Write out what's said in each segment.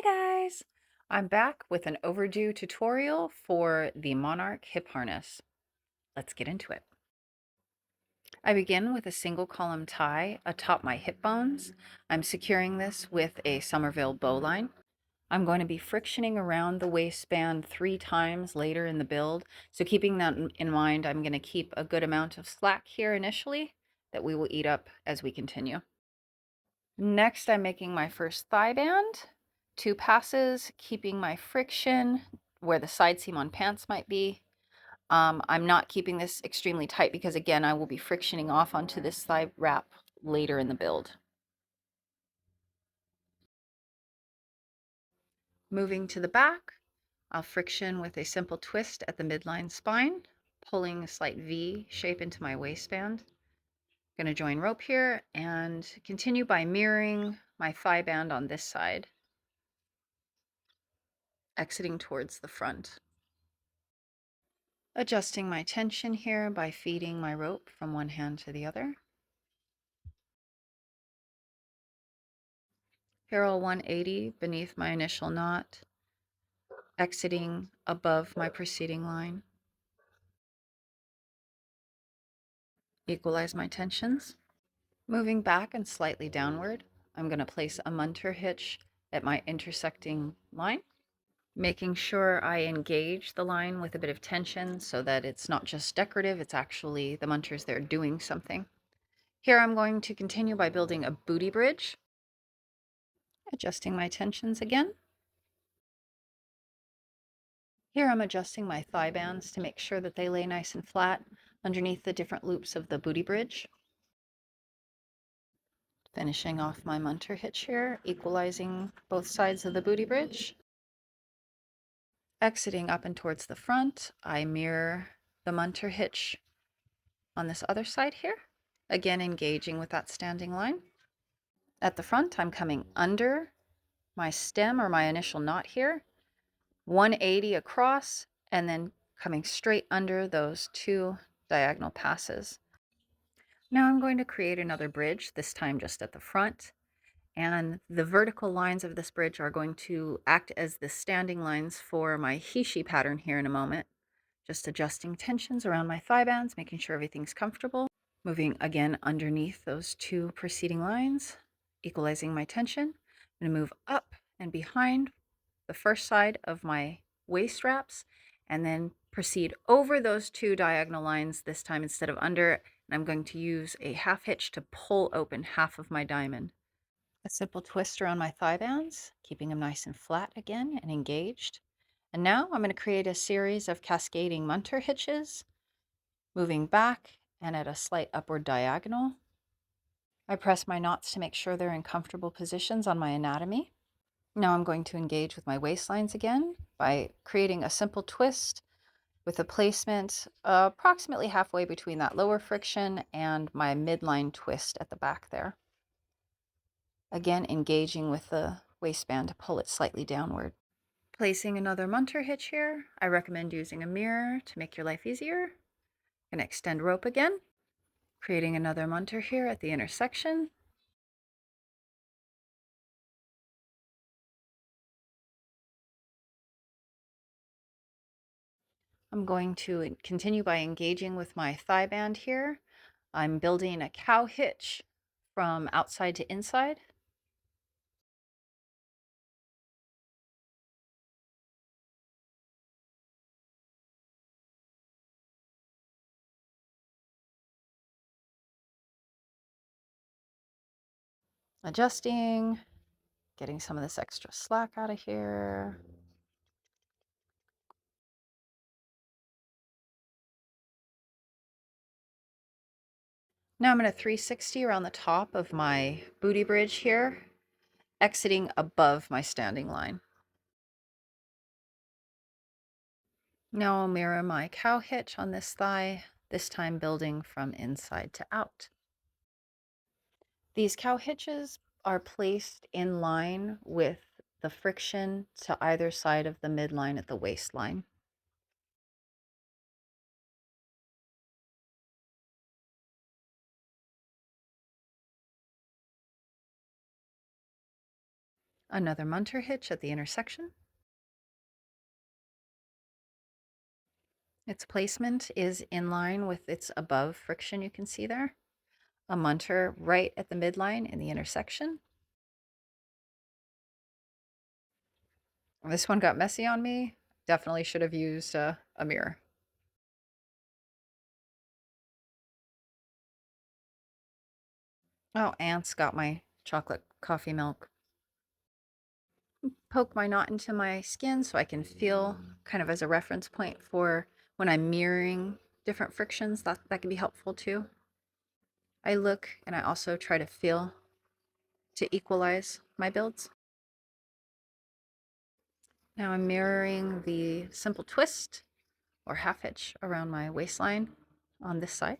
Hey guys! I'm back with an overdue tutorial for the Monarch Hip Harness. Let's get into it. I begin with a single column tie atop my hip bones. I'm securing this with a Somerville bowline. I'm going to be frictioning around the waistband 3 times later in the build. So keeping that in mind, I'm going to keep a good amount of slack here initially that we will eat up as we continue. Next, I'm making my first thigh band, 2 passes, keeping my friction where the side seam on pants might be. I'm not keeping this extremely tight because again, I will be frictioning off onto this thigh wrap later in the build. Moving to the back, I'll friction with a simple twist at the midline spine, pulling a slight V shape into my waistband. I'm going to join rope here and continue by mirroring my thigh band on this side, exiting towards the front. Adjusting my tension here by feeding my rope from one hand to the other. Parallel 180 beneath my initial knot, exiting above my preceding line. Equalize my tensions. Moving back and slightly downward, I'm going to place a Munter hitch at my intersecting line, making sure I engage the line with a bit of tension so that it's not just decorative, it's actually the Munters there doing something. Here I'm going to continue by building a booty bridge, adjusting my tensions again. Here I'm adjusting my thigh bands to make sure that they lay nice and flat underneath the different loops of the booty bridge. Finishing off my Munter hitch here, equalizing both sides of the booty bridge. Exiting up and towards the front, I mirror the Munter hitch on this other side here, again engaging with that standing line. At the front, I'm coming under my stem or my initial knot here, 180 across, and then coming straight under those 2 diagonal passes. Now I'm going to create another bridge, this time just at the front, and the vertical lines of this bridge are going to act as the standing lines for my hishi pattern here in a moment. Just adjusting tensions around my thigh bands, making sure everything's comfortable. Moving again underneath those 2 preceding lines, equalizing my tension. I'm going to move up and behind the first side of my waist wraps and then proceed over those 2 diagonal lines this time instead of under, and I'm going to use a half hitch to pull open half of my diamond. A simple twist around my thigh bands, keeping them nice and flat again and engaged. And now I'm going to create a series of cascading Munter hitches, moving back and at a slight upward diagonal. I press my knots to make sure they're in comfortable positions on my anatomy. Now I'm going to engage with my waistlines again by creating a simple twist with a placement approximately halfway between that lower friction and my midline twist at the back there. Again, engaging with the waistband to pull it slightly downward. Placing another Munter hitch here. I recommend using a mirror to make your life easier. I'm going to extend rope again, creating another Munter here at the intersection. I'm going to continue by engaging with my thigh band here. I'm building a cow hitch from outside to inside. Adjusting, getting some of this extra slack out of here. Now I'm going to 360 around the top of my booty bridge here, exiting above my standing line. Now I'll mirror my cow hitch on this thigh, this time building from inside to out. These cow hitches are placed in line with the friction to either side of the midline at the waistline. Another Munter hitch at the intersection. Its placement is in line with its above friction, you can see there. A Munter right at the midline in the intersection. This one got messy on me. Definitely should have used a mirror. Oh, ants got my chocolate coffee milk. Poke my knot into my skin so I can feel, kind of as a reference point for when I'm mirroring different frictions. That can be helpful too. I look and I also try to feel to equalize my builds. Now I'm mirroring the simple twist or half hitch around my waistline on this side.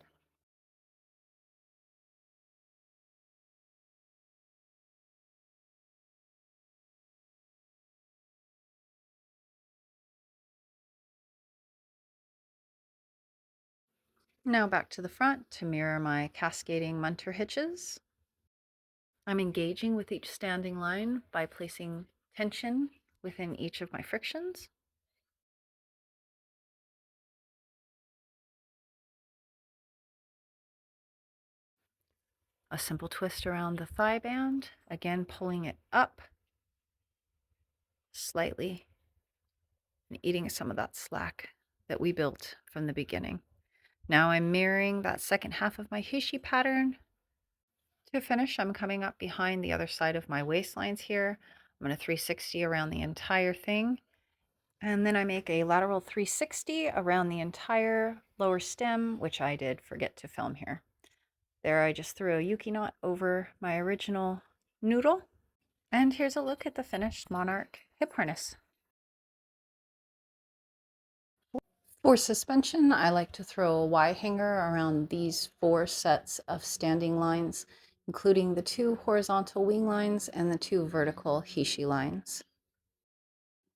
Now back to the front to mirror my cascading Munter hitches. I'm engaging with each standing line by placing tension within each of my frictions. A simple twist around the thigh band, again pulling it up slightly and eating some of that slack that we built from the beginning. Now I'm mirroring that second half of my hishi pattern. To finish, I'm coming up behind the other side of my waistlines here. I'm going to 360 around the entire thing. And then I make a lateral 360 around the entire lower stem, which I did forget to film here. There I just threw a Yuki knot over my original noodle. And here's a look at the finished Monarch hip harness. For suspension, I like to throw a Y hanger around these 4 sets of standing lines, including the 2 horizontal wing lines and the 2 vertical hishi lines.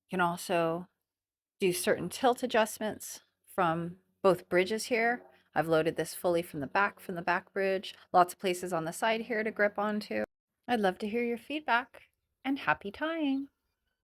You can also do certain tilt adjustments from both bridges here. I've loaded this fully from the back bridge. Lots of places on the side here to grip onto. I'd love to hear your feedback, and happy tying!